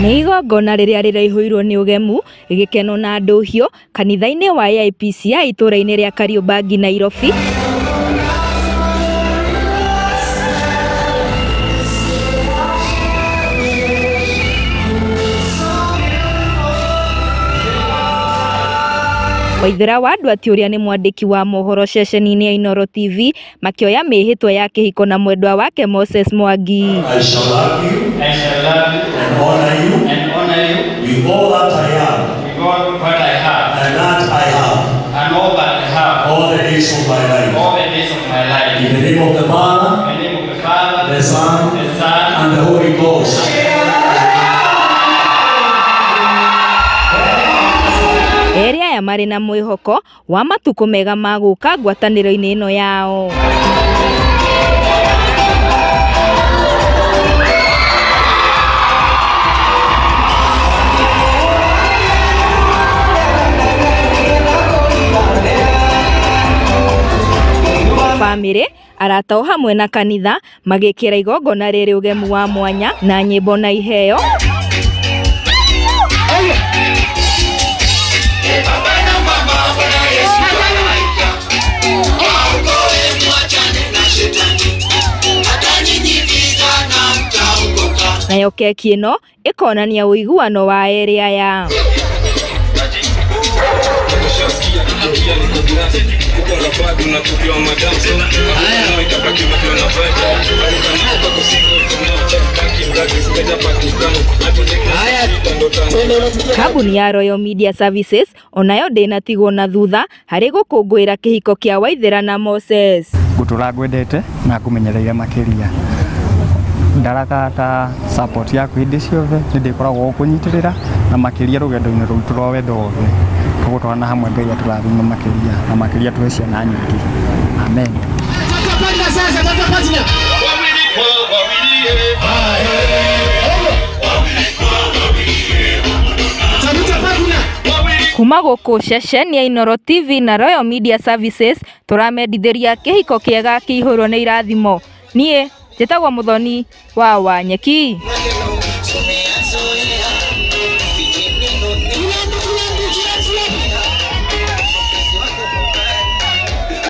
Nĩ igongona rĩrĩa rĩraihũirwo nĩ ũgemu, gĩkeno na ndũhiũ kanitha-inĩ wa AIPCA itũũra-inĩ rĩa Kariobangi, Nairobi. Waithera wa andũ ati ũrĩa nĩ mwandĩki wa mohoro ceceni-inĩ ya Inooro TV makĩoya mĩhĩtwa ya kĩhiko na mwendwa wake Moses Mwangi. I shall love you, and honor you, with all that I am, and that I have, all the days of my life. In the name of the Father, the Son, and the Holy Ghost. Erĩ aya marĩ na mwĩhoko wa matukũ mega ma gũka ngwatanĩro-inĩ ĩno yao. Bamĩrĩ, arata o hamwe na kanitha magĩkĩra igongona rĩrĩ ũgemu wa mwanya na nyĩmbo na iheo. Nayo keki ĩno ĩkonania ũiguano wa erĩ aya. Kambuni ya Royal Media Services onayo ndĩnatigwo na thutha harĩ gũkũngũĩra kĩhiko kĩa Waithera na Moses. Gũtũra ngwendete na kũmenyereire makĩria. Ndarakata support yaku hĩndĩ ciothe ndĩkoragwo kũnyitĩrĩra na makĩria rũgendo-inĩ rũu tũro wendo wothe tũgũtwarana hamwe Ngai atũrathime makĩria na makĩria tuhe ciana nyingĩ. Amen. Kuma gũkũ ceceni ya Inooro TV na Royal Media Services tũramendithĩria kĩhiko kĩega kĩihũrwo nĩ irathimo. Niĩ njĩtagwo Mũthoni wa Wanyeki.